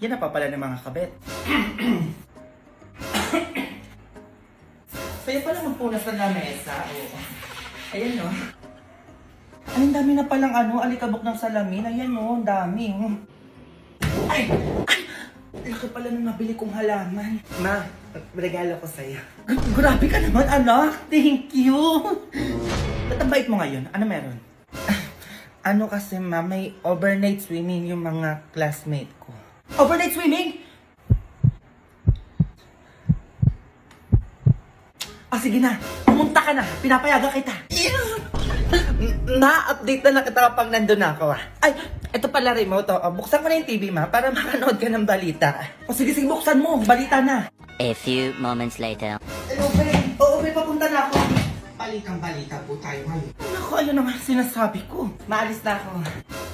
Yan na pa pala ng mga kabet. Kaya pala magpunas ng lamesa. Oo. Ayan no. Ang dami na palang alikabok ng salamin. Ayan no, ang dami. Ay! Laki pala nung nabili kong halaman. Ma, regalo ko sa'yo. Grabe ka naman, anak. Thank you. Ba't ang bait mo ngayon? Ano meron? Ano kasi ma, may overnight swimming yung mga classmate ko. Overnight swimming? Sige na. Pumunta ka na. Pinapayagan kita. Na-update na lang kita kapag nandun na ako. Ay, ito pala remote. Buksan ko na yung TV ma para makanood ka ng balita. Sige, buksan mo. Balita na. A few moments later. Hello, Ben. Oo, Ben, papunta na ako. Balitang balita po tayo ngayon. Naku, ayun naman sinasabi ko. Maalis na ako.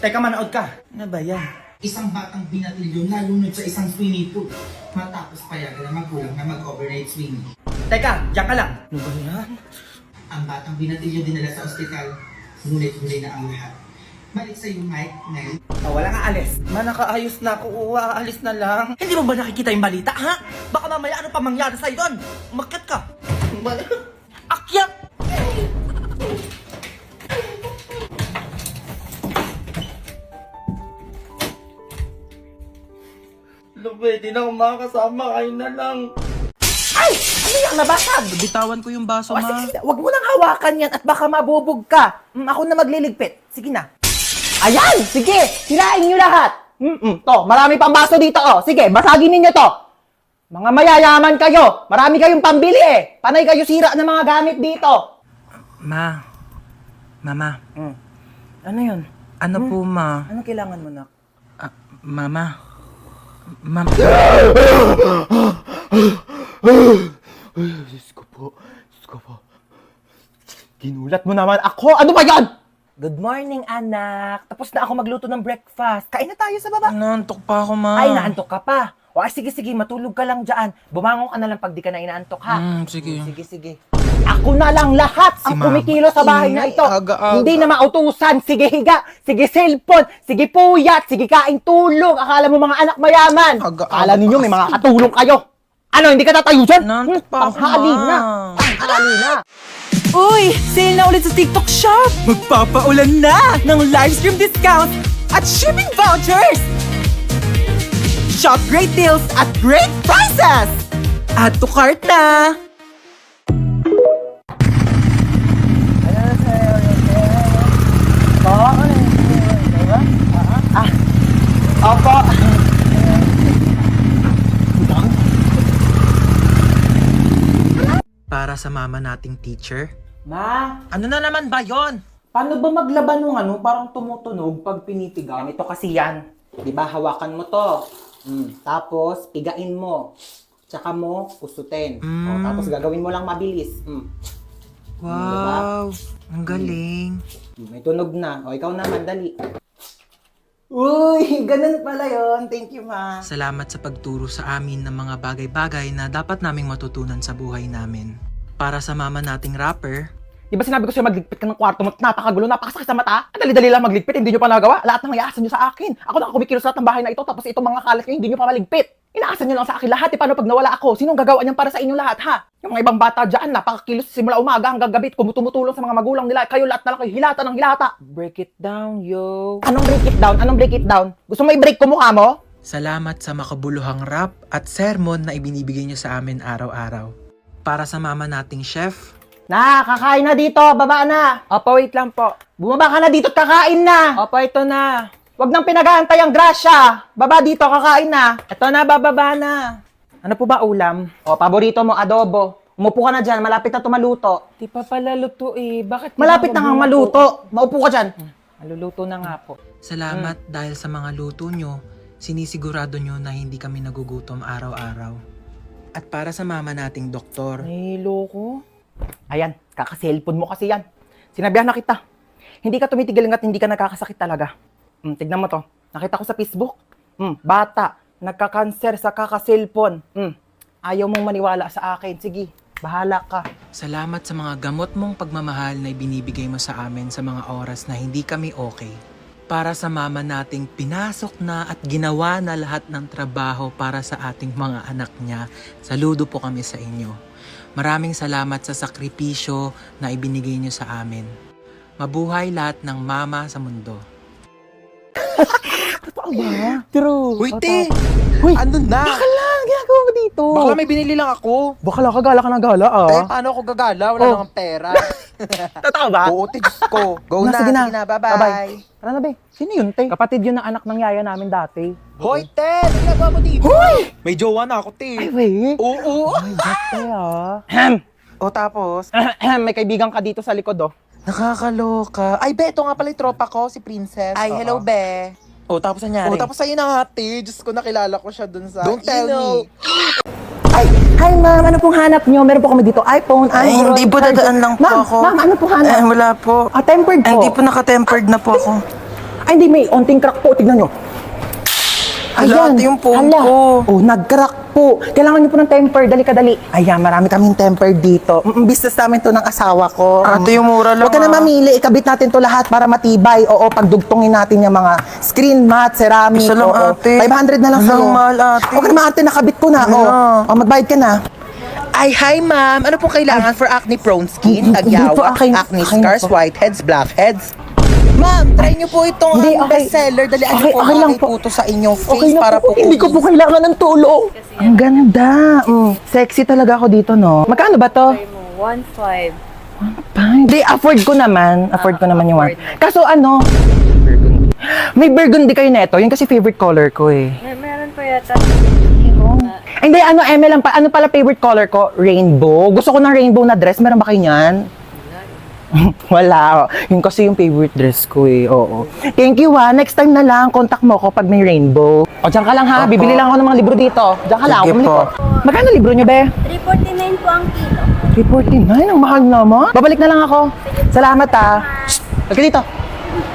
Teka, manood ka. Ano ba yan? Isang batang binatilyo na lunod sa isang swimming pool. Matapos payagan ng magulang na mag-overnight swimming. Teka, diyan ka lang. Ano ba yan? Ang batang binatilyo dinala sa ospital. Ngunit huli na ang lahat. Balik sa iyo, Mike, Nel. Wala nga alis. Nakaayos na ako. Aalis na lang. Hindi mo ba nakikita yung balita, ha? Baka mamaya ano pa mangyari sa'yo doon? Umakyat ka. Akyat! Pwede na akong makakasama. Kayo na lang. Ay! Ano yung nabasag? Bitawan ko yung baso, ma. Sige, wag mo nang hawakan yan at baka mabubog ka. Ako na magliligpit. Sige na. Ayan! Sige! Sirain nyo lahat! To, marami pang baso dito, oh. Sige, basagin ninyo to. Mga mayayaman kayo. Marami kayong pambili, eh. Panay kayo sira ng mga gamit dito. Mama, Ano yun? ano po, ma? Ano kailangan mo, nak? Mama. Diyos ko po. Ginulat mo naman ako. Ano ba yan? Good morning, anak. Tapos na ako magluto ng breakfast. Kain na tayo sa baba. Naantok pa ako, ma. Ay, naantok ka pa. Sige, matulog ka lang dyan. Bumangon ka na lang pag di ka na inaantok, ha? Sige. Sige. Ako na lang lahat ang Si Mama. kumikilo sa bahay na Ingay, ito. aga-aga. Hindi na mautusan. Sige higa, sige cellphone, sige puyat, sige kain tulog. Akala mo mga anak mayaman. Aga-aga Akala ninyo may kasi. mga katulong kayo. Ano, hindi ka tatayo dyan? Naantok pa ako, Tanghali Ma. na. Tanghali na. Uy! Sale na ulit sa TikTok Shop! Magpapaulan na ng livestream discounts at shipping vouchers! Shop great deals at great prices! Add to cart na! Opo. Para sa mama nating teacher. Ma, Ano na naman ba yon? paano ba maglaban ng parang tumutunog pag pinitigaw? Ito kasi yan. Di ba, hawakan mo to. Tapos, pigain mo. Tsaka mo, pusutin. O, tapos gagawin mo lang mabilis. Wow, ang galing. May tunog na. O, ikaw naman, dali. Uy, ganun pala yon. Thank you, ma. Salamat sa pagturo sa amin ng mga bagay-bagay na dapat naming matutunan sa buhay namin. Para sa mama nating rapper, Di ba sinabi ko sa'yo magligpit ka ng kwarto mo? Napakagulo, napakasakit sa mata. Ang dali-dali lang magligpit, hindi nyo pa nagawa. Lahat ng iaasa nyo sa akin. Ako na kumikilos lahat ng bahay na ito, tapos itong mga kalat nyo, hindi nyo pa maligpit. Inaasa nyo lang sa akin lahat. Paano pag nawala ako? Sinong gagawa niyan para sa inyong lahat, ha? Yung mga ibang bata dyan, napakakilos simula umaga hanggang gabi, tumutulong sa mga magulang nila. Kayo lahat na lang kayo, hilata ng hilata. Break it down, yo. Anong break it down? Anong break it down? Gusto mo i-break ko mukha mo? salamat sa makabuluhang rap at sermon na ibinibigay nyo sa amin araw-araw. Para sa mama nating chef, Kakain na dito, baba na. Opo, wait lang po. Bumaba ka na dito at kakain na. Opo, ito na. Huwag nang pinag-aantay ang grasya. Baba dito, kakain na. Ito na, bababa na. Ano po ba ulam? O, paborito mo, adobo. Umupo ka na dyan, malapit na tumaluto. Di pa pala luto eh. Bakit? Malapit na kang maluto. Maupo ka dyan. Maluluto na nga po. salamat dahil sa mga luto nyo, sinisigurado nyo na hindi kami nagugutom araw-araw. At para sa mama nating doktor, Nahilo ko. Ayan, kaka-cellphone mo kasi yan. Sinabihan na kita. Hindi ka tumitigil hanggat hindi ka nagkakasakit talaga. Tignan mo to. Nakita ko sa Facebook. Bata, nagka-cancer sa kaka-cellphone. Ayaw mong maniwala sa akin. Sige, bahala ka. salamat sa mga gamot mong pagmamahal na ibinibigay mo sa amin sa mga oras na hindi kami okay. para sa mama nating pinasok na at ginawa na lahat ng trabaho para sa ating mga anak niya. Saludo po kami sa inyo. Maraming salamat sa sakripisyo na ibinigay niyo sa amin. Mabuhay lahat ng mama sa mundo. Totoo ba? True. Uy, te! Uy, Ano na? baka lang, ginagawa mo dito. Baka may binili lang ako. Baka lang, kagala ka ng gala Eh, paano ako gagala? Wala Oh. namang pera. Totoo ba? Oo, te, Diyos ko. Go na, Sige na. sige na, bye-bye. Tara na, be. Sino yun, te? Kapatid yun ng anak ng yaya namin dati. Hoy, te! Ano ginagawa mo dito? May jowa na ako, te. Ay, wait. Oo. Ay, ba't kaya? O tapos? May kaibigan ka dito sa likod, oh. Nakakaloka. Ay, be, ito nga pala yung tropa ko, si Princess. Ay, hello, be. Oh, tapos nangyari? O, tapos ayun na nga, te. Diyos ko, nakilala ko siya dun sa... Don't tell me. Ay, hi ma'am, ano pong hanap nyo? Meron po kami dito iPhone, Ay, Android, hindi po, charger. dadaan lang po Ma'am, ako. Ma'am, ano po hanap? Wala po. Tempered po. Ay, hindi po naka-tempered na po ako. Ay, hindi, may onting crack po. Tignan nyo. Hala, ate yung phone hala. ko. Oh, nag-crack po. Kailangan nyo po ng tempered. Dali ka, dali. Ayan, marami kaming tempered dito. Business namin to ng asawa ko. Ate, yung mura lang. Huwag ka na mamili. Ikabit natin to lahat para matibay. Oo, pagdugtungin natin yung mga screen mat, ceramic. Isa lang, oo. ate. 500 na lang Walang sa'yo. mahal, ate. Huwag ka na ate, nakabit ko na. Ano Oo. na? Oh, magbayad ka na. Ay, hi, ma'am. Ano pong kailangan for acne-prone skin? Hindi po, Tagyawak, akin- acne akin scars, po. whiteheads, blackheads. Ma'am, try niyo po itong Hindi, okay. bestseller. Dalian Okay, niyo po okay lang bakit po. po to sa inyong face Okay na para po Hindi ko po kailangan ng tulong. Ang ganda. Sexy talaga ako dito, no? Magkano ba to? 1.5. Hindi, afford ko naman. Afford ko naman yung one. Kaso ano? Burgundy. May burgundy kayo neto. Yun kasi favorite color ko eh. Meron po yata. Ay, hindi, ano, lang pa. Ano pala favorite color ko? Rainbow. Gusto ko ng rainbow na dress. Meron ba kayo niyan? Wala. Yun kasi yung favorite dress ko eh. Oo. Thank you ha. Next time na lang, contact mo ako pag may rainbow. O, dyan ka lang ha. Bibili lang ako ng mga libro dito. Dyan ka lang. Sige Bumili po. ko. Magkano libro nyo, be? 349 po ang kilo. 349? Ang mahal naman. Babalik na lang ako. Salamat ha. Shh! Halika dito.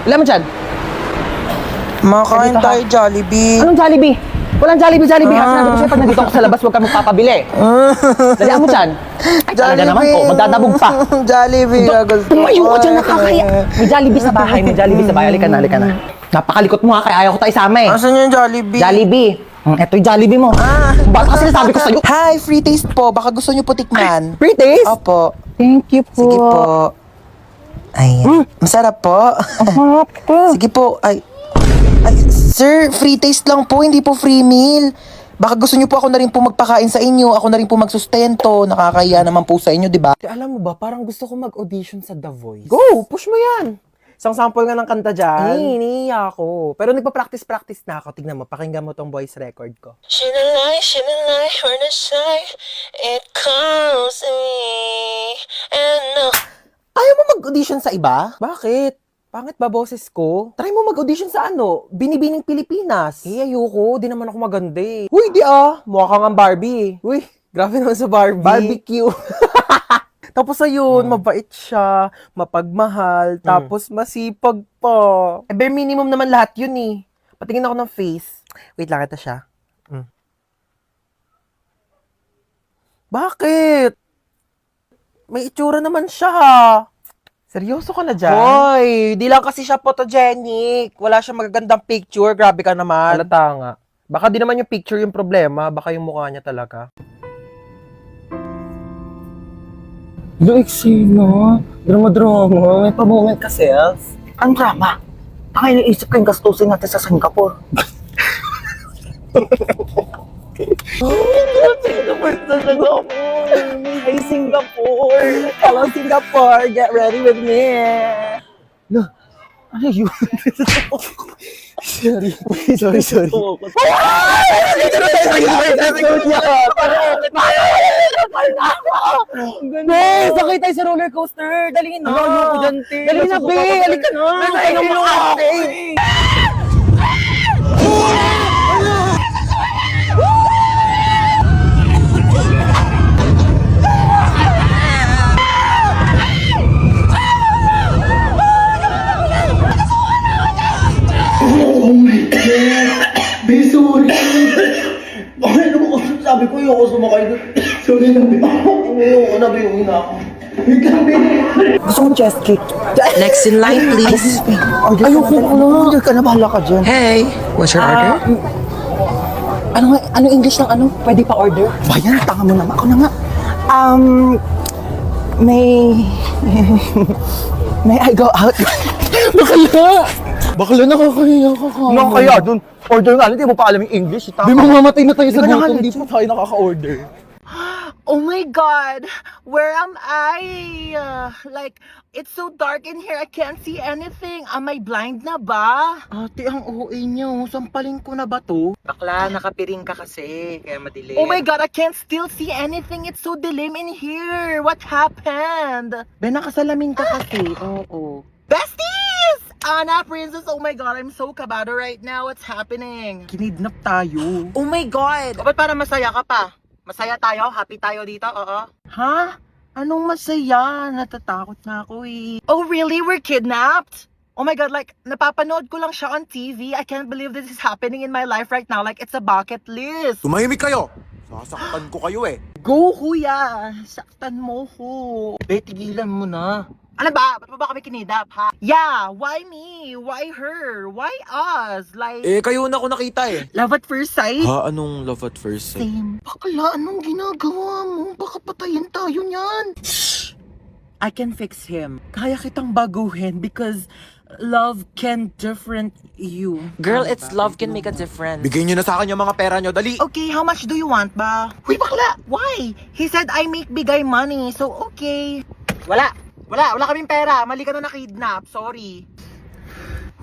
Alam mo dyan? Makakain Dito, ha? tayo, Jollibee. Anong Jollibee? Walang Jollibee. Sinabi ko sa'yo, pag nandito ako sa labas, huwag ka magpapabili. Dalihan mo dyan. Ay, talaga naman po. Magdadabog pa. Jollibee. Tumayo ka dyan, nakakaya. May Jollibee sa bahay. May Jollibee sa bahay. Halika na, halika na. Napakalikot mo ha, kaya ayaw ko tayo isama eh. Asan yung Jollibee? Jollibee. Eto yung Jollibee mo. Bakit kasi nasabi ko sa'yo? Hi, free taste po. Baka gusto niyo po tikman. Free taste? Opo. Thank you po. Sige po. Ayan. Masarap po. Harap po. Sige po. Ay, sir, free taste lang po, hindi po free meal. Baka gusto niyo po ako na rin po magpakain sa inyo, ako na rin po magsustento, nakakahiya naman po sa inyo, di ba? Alam mo ba, parang gusto ko mag-audition sa The Voice. Go! Push mo yan. Isang sample nga ng kanta dyan. Iniiya ako. Pero nagpa-practice na ako. Tignan mo, pakinggan mo tong voice record ko. Shinalay, we're the shy. It calls me. And Ayaw mo mag-audition sa iba? Bakit? Pangit ba boses ko? Try mo mag-audition sa ano? Binibining Pilipinas. Eh, ayoko. Di naman ako maganda eh. Uy, di ah. Mukha kang ang Barbie. Uy, grabe naman sa Barbie. Barbecue. Tapos ayun, mabait siya, mapagmahal, tapos masipag pa. Eh, bare minimum naman lahat yun eh. Patingin ako ng face. Wait lang, ito siya. Bakit? May itsura naman siya ha. Seryoso ka na dyan? Hoy, di lang kasi siya photogenic. Wala siyang magagandang picture. Grabe ka naman. Halata nga. Baka di naman yung picture yung problema. Baka yung mukha niya talaga. Eksena. Drama-drama. May pa-moment ka, self. Ang drama? Baka iniisip ko yung gastusin natin sa Singapore. Hey, Singapore! Hello, Singapore! Get ready with me! Ano yun? Sorry. Be, sakay tayo sa roller coaster! Dali na! Ayoko dyan, te. Dali na, be! Halika na! Sabi ko, ayoko sumakay doon. Sorry na, ayoko na, ayoko na ako. Gusto mo chest cake? Next in line, please. Ayoko na. Order ka na, bahala ka dyan. Hey, what's your order? Ano English ng ano? Pwede pa order? Bayan, tanga mo naman. Ako na nga. May I go out? Bakla nakakahiya ka ka. Nakakaya dun. Order nga, hindi mo pa alam yung English. Di mo mamatay na tayo sa Di ba gutom, nakaka- di pa tayo nakaka-order. Oh my God! Where am I? Like, it's so dark in here. I can't see anything. Am I blind na ba? Ate, ang OA niya, oh. Sampaling ko na ba to? Bakla, nakapiring ka kasi, kaya madilim. Oh my God, I can't still see anything. It's so dilim in here. What happened? Be, nakasalamin ka kasi. Oo. Besties! Anna, Princess, oh my God, I'm so kabado right now. What's happening? Kinidnap tayo. Oh my God! Ba't para masaya ka pa? Masaya tayo? Happy tayo dito? Oo. Ha? Anong masaya? Natatakot na ako eh. Oh really? We're kidnapped? Oh my God, like, napapanood ko lang siya on TV. I can't believe this is happening in my life right now. Like, it's a bucket list. Tumahimik kayo! Sasaktan ko kayo eh. Go, kuya! Saktan mo ko. Be, tigilan mo na. Ano ba? Ba't mo ba kami kinidap, ha? Yeah, why me? Why her? Why us? Like, Kayo na ako nakita eh. love at first sight? Ha? Anong love at first sight? Same. Bakla, anong ginagawa mo? Baka patayin tayo niyan. I can fix him. Kaya kitang baguhin because love can different you. Girl, it's love can make a difference. Bigay nyo na sa akin yung mga pera nyo, dali! Okay, how much do you want ba? Uy, bakla! Why? He said I make bigay money, so okay. Wala kaming pera. Mali ka na nakidnap. Sorry.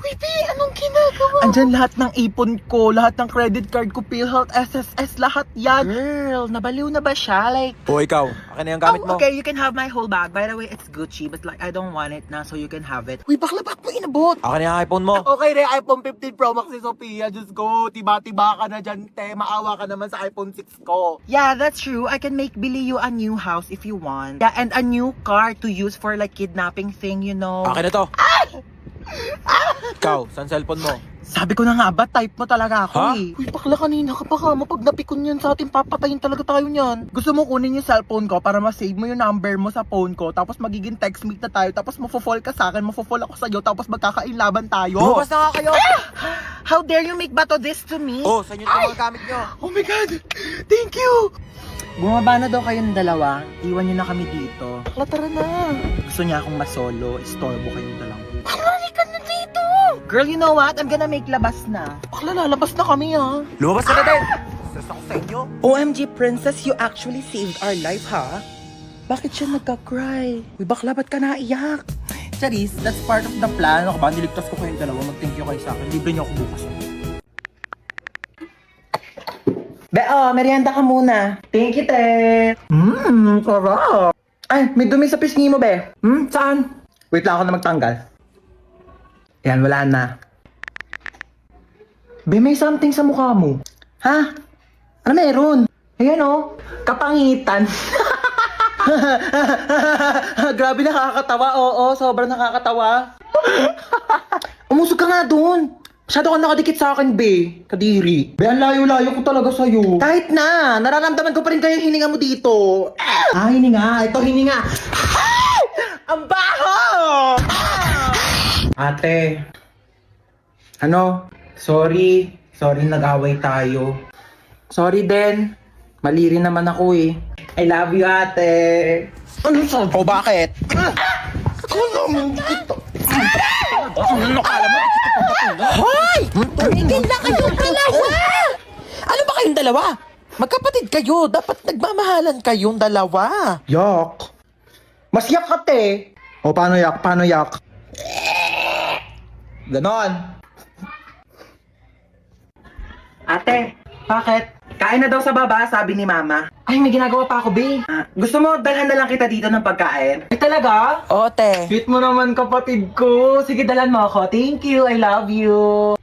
Uy, Bi, anong ginagawa? Andyan lahat ng ipon ko, lahat ng credit card ko, PhilHealth, SSS, lahat yan. Girl, nabaliw na ba siya? Like, O ikaw, akin na yung gamit mo. okay, you can have my whole bag. By the way, it's Gucci, but like, I don't want it na, so you can have it. Uy, bakla, bakit mo inabot? Akin na yung iPhone mo. Okay na, iPhone 15 Pro Max ni Sophia. Just go, tiba-tiba ka na dyan, te. Maawa ka naman sa iPhone 6 ko. Yeah, that's true. I can make Billy you a new house if you want. Yeah, and a new car to use for like kidnapping thing, you know. Akin na to. Ikaw, saan cellphone mo? Sabi ko na nga ba, type mo talaga ako Ha? eh. Uy, bakla, kanina ka pa ka mo. Pag napikon yan sa atin, papatayin talaga tayo niyan. Gusto mo kunin yung cellphone ko para ma-save mo yung number mo sa phone ko, tapos magiging text meet na tayo, tapos mafo-fall ka sa akin, mafo-fall ako sa'yo, tapos magkakainlaban tayo. Lumabas na nga kayo! How dare you make bato this to me? Oh, saan yun yung mga gamit nyo? Oh my God! Thank you! Bumaba na daw kayong dalawa. Iwan nyo na kami dito. Bakla, tara na. Gusto niya akong masolo. Istorbo kayong dalawa. Halika na dito! Girl, you know what? I'm gonna make labas na. Bakla, lalabas na kami ha. Lumabas ka na din! Stress ako sa inyo. OMG, Princess, you actually saved our life, ha? Bakit siya nagka-cry? Uy, bakla, ba't ka naiyak? Charis, that's part of the plan. Ako ba, niligtas ko kayong dalawa. Mag-thank you kayo sa akin. Libre niyo ako bukas. Be, merienda ka muna. Thank you, te. Sarap. Ay, may dumi sa pisngi mo, be. Saan? Wait lang ako na magtanggal. Yan, wala na. Be, may something sa mukha mo. Ha? Ano meron? Ayan oh, kapangitan. Grabe, nakakatawa. Oo, sobrang nakakatawa. Umusog ka nga doon. Masyado ka nakadikit sa akin, be. Kadiri. Be, ang layo-layo ko talaga sa'yo. Kahit na, nararamdaman ko pa rin kayo yung hininga mo dito. Hininga. Ito, hininga. Ang baho! Ate. Ano? Sorry. Sorry, nag-away tayo. Sorry din. Mali rin naman ako eh. I love you, ate. Ano sa? O bakit? Ano dito? Ano kala mo? Hoy! Tumigil na kayong dalawa! Ano ba kayong dalawa? Magkapatid kayo. Dapat nagmamahalan kayong dalawa. Yak. Mas yak ka, te. O, paano yak? Paano yak? Ganon. Ate, bakit? Kain na daw sa baba, sabi ni Mama. Ay, may ginagawa pa ako, be. Gusto mo, dalhan na lang kita dito ng pagkain? Ay, talaga? Oo, te. Sweet mo naman, kapatid ko. Sige, dalhan mo ako. Thank you, I love you.